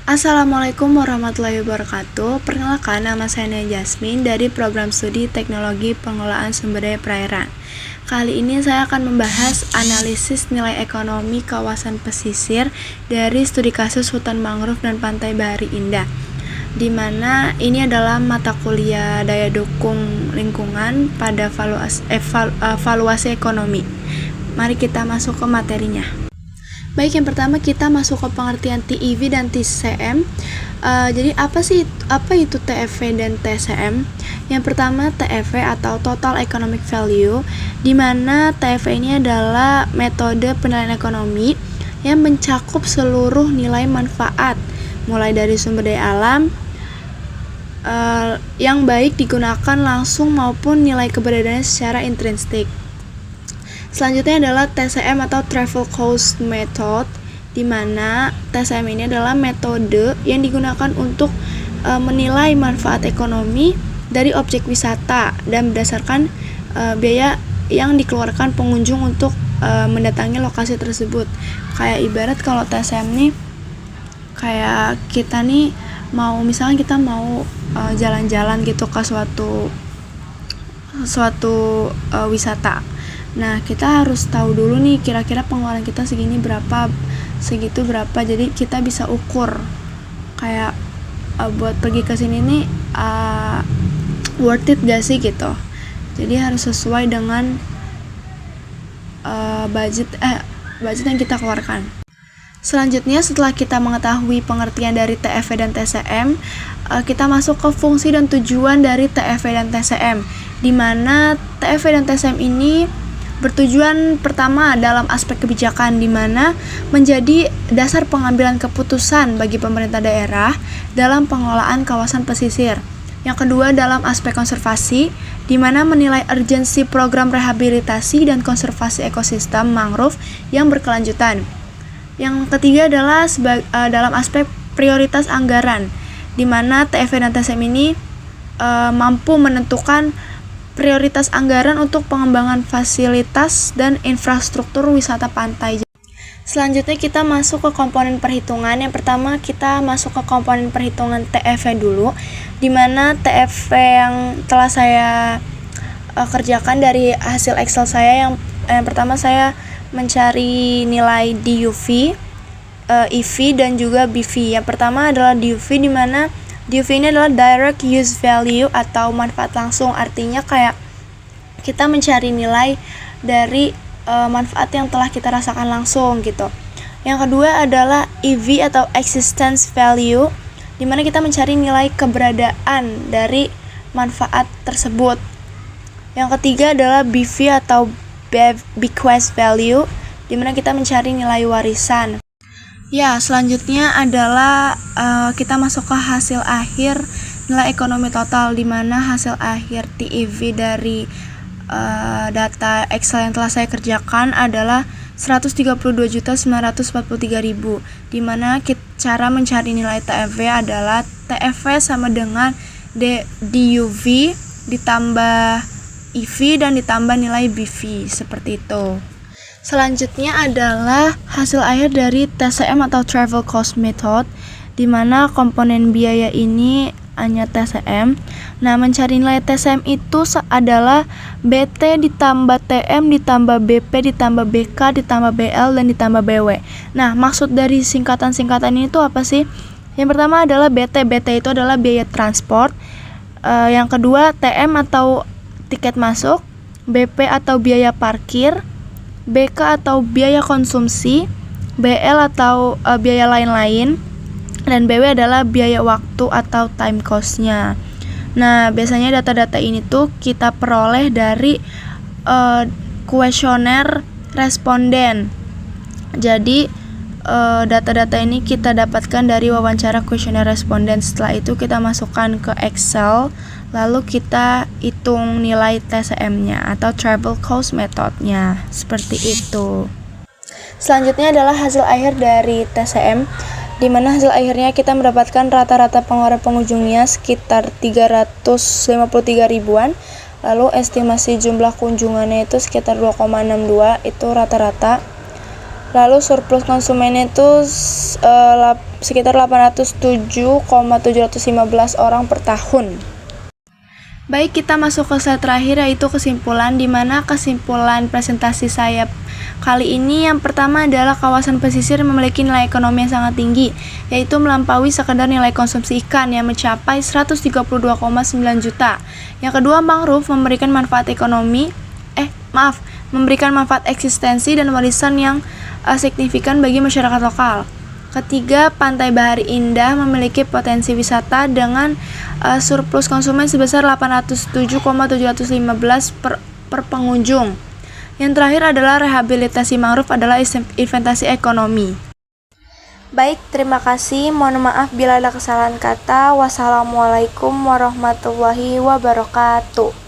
Assalamualaikum warahmatullahi wabarakatuh. Perkenalkan, nama saya Nia Jasmine dari Program Studi Teknologi Pengelolaan Sumber Daya Perairan. Kali ini saya akan membahas analisis nilai ekonomi kawasan pesisir dari studi kasus hutan mangrove dan pantai Bahari Indah, di mana ini adalah mata kuliah daya dukung lingkungan pada valuasi ekonomi. Mari kita masuk ke materinya. Baik, yang pertama kita masuk ke pengertian TEV dan TCM. Jadi apa itu TEV dan TCM? Yang pertama TEV atau Total Economic Value, di mana TEV ini adalah metode penilaian ekonomi yang mencakup seluruh nilai manfaat, mulai dari sumber daya alam yang baik digunakan langsung maupun nilai keberadaannya secara intrinsik. Selanjutnya adalah TCM atau Travel Cost Method, di mana TCM ini adalah metode yang digunakan untuk menilai manfaat ekonomi dari objek wisata dan berdasarkan biaya yang dikeluarkan pengunjung untuk mendatangi lokasi tersebut. Kayak ibarat kalau TCM nih, kayak kita nih misalnya kita mau jalan-jalan gitu ke suatu wisata. Nah, kita harus tahu dulu nih kira-kira pengeluaran kita segitu berapa. Jadi kita bisa ukur kayak buat pergi ke sini nih worth it gak sih gitu. Jadi harus sesuai dengan budget yang kita keluarkan. Selanjutnya, setelah kita mengetahui pengertian dari TEV dan TCM, kita masuk ke fungsi dan tujuan dari TEV dan TCM, di mana TEV dan TCM ini bertujuan pertama dalam aspek kebijakan, di mana menjadi dasar pengambilan keputusan bagi pemerintah daerah dalam pengelolaan kawasan pesisir. Yang kedua dalam aspek konservasi, di mana menilai urgensi program rehabilitasi dan konservasi ekosistem mangrove yang berkelanjutan. Yang ketiga adalah dalam aspek prioritas anggaran, di mana TEV dan TCM ini mampu menentukan prioritas anggaran untuk pengembangan fasilitas dan infrastruktur wisata pantai. Selanjutnya kita masuk ke komponen perhitungan. Yang pertama kita masuk ke komponen perhitungan TEV dulu, di mana TEV yang telah saya kerjakan dari hasil Excel saya. Yang pertama saya mencari nilai DUV, EV dan juga BV. Yang pertama adalah DUV, di mana DUV ini adalah direct use value atau manfaat langsung, artinya kayak kita mencari nilai dari manfaat yang telah kita rasakan langsung gitu. Yang kedua adalah EV atau existence value, di mana kita mencari nilai keberadaan dari manfaat tersebut. Yang ketiga adalah BV atau bequest value, di mana kita mencari nilai warisan. Ya, selanjutnya adalah kita masuk ke hasil akhir nilai ekonomi total, di mana hasil akhir TEV dari data Excel yang telah saya kerjakan adalah 132.943.000, di mana cara mencari nilai TEV adalah TEV sama dengan DUV ditambah EV dan ditambah nilai BV, seperti itu. Selanjutnya adalah hasil akhir dari TCM atau Travel Cost Method, di mana komponen biaya ini hanya TCM. Nah, mencari nilai TCM itu adalah BT ditambah TM ditambah BP ditambah BK ditambah BL dan ditambah BW. Nah, maksud dari singkatan-singkatan ini itu apa sih? Yang pertama adalah BT. BT itu adalah biaya transport. Yang kedua TM atau tiket masuk, BP atau biaya parkir, BK atau biaya konsumsi, BL atau biaya lain-lain, dan BW adalah biaya waktu atau time cost-nya. Nah, biasanya data-data ini tuh kita peroleh dari kuesioner responden. Jadi data-data ini kita dapatkan dari wawancara kuesioner responden. Setelah itu kita masukkan ke Excel, lalu kita hitung nilai TCM-nya atau Travel Cost Method-nya, seperti itu. Selanjutnya adalah hasil akhir dari TCM, di mana hasil akhirnya kita mendapatkan rata-rata pengeluaran pengunjungnya sekitar 353 ribuan, lalu estimasi jumlah kunjungannya itu sekitar 2,62, itu rata-rata. Lalu surplus konsumennya itu sekitar 807,715 orang per tahun. Baik, kita masuk ke slide terakhir, yaitu kesimpulan, di mana kesimpulan presentasi saya kali ini yang pertama adalah kawasan pesisir memiliki nilai ekonomi yang sangat tinggi, yaitu melampaui sekedar nilai konsumsi ikan yang mencapai 132,9 juta. Yang kedua, mangrove memberikan manfaat eksistensi dan warisan yang signifikan bagi masyarakat lokal. Ketiga, Pantai Bahari Indah memiliki potensi wisata dengan surplus konsumen sebesar 807,715 per pengunjung. Yang terakhir adalah rehabilitasi mangrove adalah investasi ekonomi. Baik, terima kasih. Mohon maaf bila ada kesalahan kata. Wassalamualaikum warahmatullahi wabarakatuh.